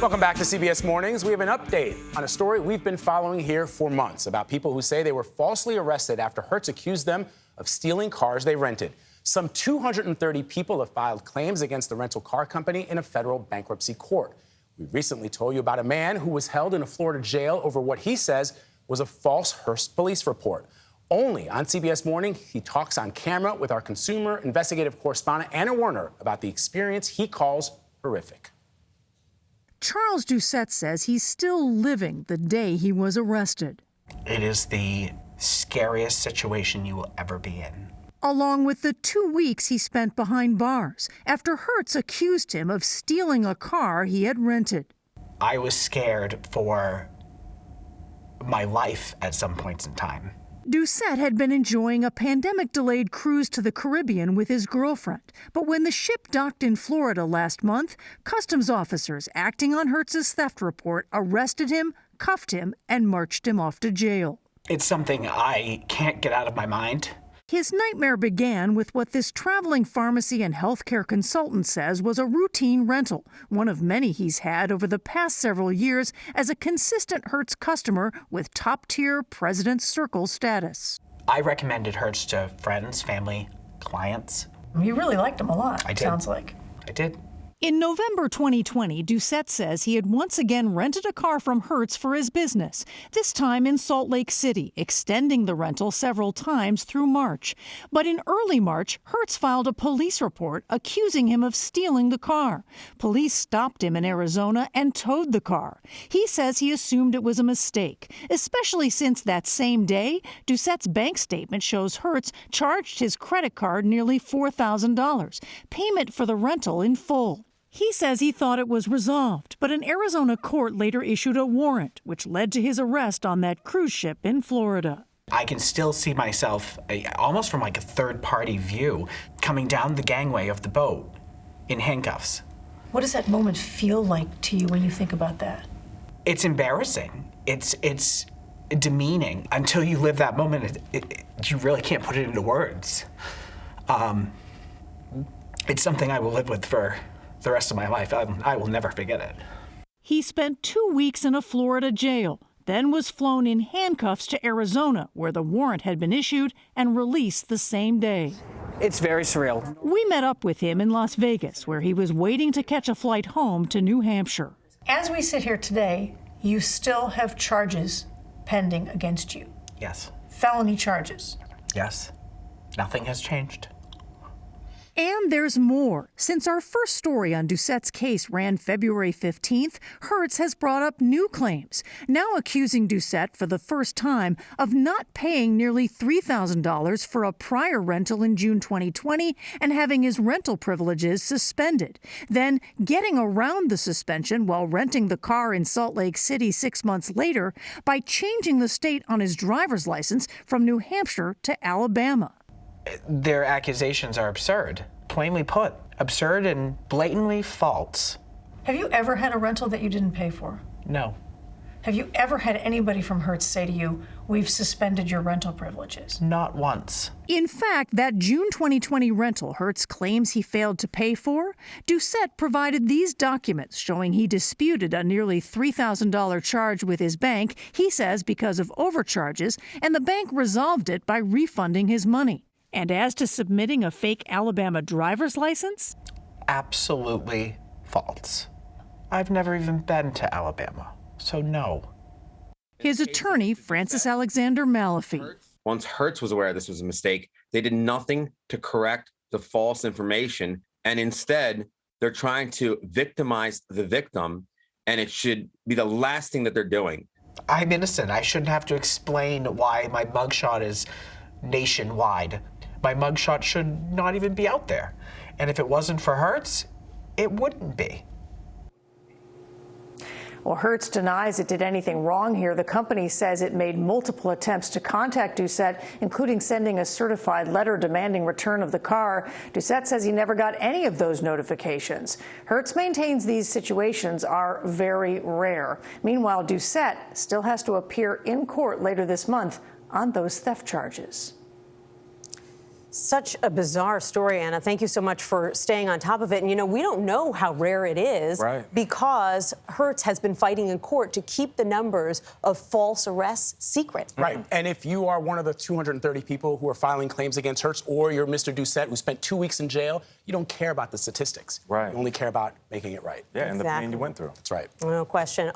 Welcome back to CBS Mornings. We have an update on a story we've been following here for months about people who say they were falsely arrested after Hertz accused them of stealing cars they rented. Some 230 people have filed claims against the rental car company in a federal bankruptcy court. We recently told you about a man who was held in a Florida jail over what he says was a false Hertz police report. Only on CBS Morning, he talks on camera with our consumer investigative correspondent Anna Werner about the experience he calls horrific. Charles Doucette says he's still living the day he was arrested. It is the scariest situation you will ever be in. Along with the 2 weeks he spent behind bars after Hertz accused him of stealing a car he had rented. I was scared for my life at some points in time. Doucette had been enjoying a pandemic-delayed cruise to the Caribbean with his girlfriend. But when the ship docked in Florida last month, customs officers acting on Hertz's theft report arrested him, cuffed him, and marched him off to jail. It's something I can't get out of my mind. His nightmare began with what this traveling pharmacy and healthcare consultant says was a routine rental, one of many he's had over the past several years as a consistent Hertz customer with top-tier President's Circle status. I recommended Hertz to friends, family, clients. You really liked him a lot, I did. Sounds like. I did. In November 2020, Doucette says he had once again rented a car from Hertz for his business, this time in Salt Lake City, extending the rental several times through March. But in early March, Hertz filed a police report accusing him of stealing the car. Police stopped him in Arizona and towed the car. He says he assumed it was a mistake, especially since that same day, Doucette's bank statement shows Hertz charged his credit card nearly $4,000, payment for the rental in full. He says he thought it was resolved, but an Arizona court later issued a warrant, which led to his arrest on that cruise ship in Florida. I can still see myself, almost from like a third-party view, coming down the gangway of the boat in handcuffs. What does that moment feel like to you when you think about that? It's embarrassing. It's demeaning. Until you live that moment, you really can't put it into words. It's something I will live with for the rest of my life. I will never forget it. He spent 2 weeks in a Florida jail, then was flown in handcuffs to Arizona, where the warrant had been issued and released the same day. It's very surreal. We met up with him in Las Vegas, where he was waiting to catch a flight home to New Hampshire. As we sit here today, you still have charges pending against you. Yes. Felony charges. Yes. Nothing has changed. And there's more. Since our first story on Doucette's case ran February 15th, Hertz has brought up new claims, now accusing Doucette for the first time of not paying nearly $3,000 for a prior rental in June 2020 and having his rental privileges suspended. Then getting around the suspension while renting the car in Salt Lake City 6 months later by changing the state on his driver's license from New Hampshire to Alabama. Their accusations are absurd. Plainly put, absurd and blatantly false. Have you ever had a rental that you didn't pay for? No. Have you ever had anybody from Hertz say to you, we've suspended your rental privileges? Not once. In fact, that June 2020 rental Hertz claims he failed to pay for, Doucette provided these documents showing he disputed a nearly $3,000 charge with his bank, he says because of overcharges, and the bank resolved it by refunding his money. And as to submitting a fake Alabama driver's license? Absolutely false. I've never even been to Alabama, so no. His attorney, Francis Alexander Malafie. Once Hertz was aware this was a mistake, they did nothing to correct the false information. And instead, they're trying to victimize the victim. And it should be the last thing that they're doing. I'm innocent. I shouldn't have to explain why my mugshot is nationwide. My mugshot should not even be out there. And if it wasn't for Hertz, it wouldn't be. Well, Hertz denies it did anything wrong here. The company says it made multiple attempts to contact Doucette, including sending a certified letter demanding return of the car. Doucette says he never got any of those notifications. Hertz maintains these situations are very rare. Meanwhile, Doucette still has to appear in court later this month on those theft charges. Such a bizarre story, Anna. Thank you so much for staying on top of it. And, you know, we don't know how rare it is because Hertz has been fighting in court to keep the numbers of false arrests secret. Right. And if you are one of the 230 people who are filing claims against Hertz, or you're Mr. Doucette who spent 2 weeks in jail, you don't care about the statistics. Right. You only care about making it right. Yeah, and the pain you went through. That's right. No question.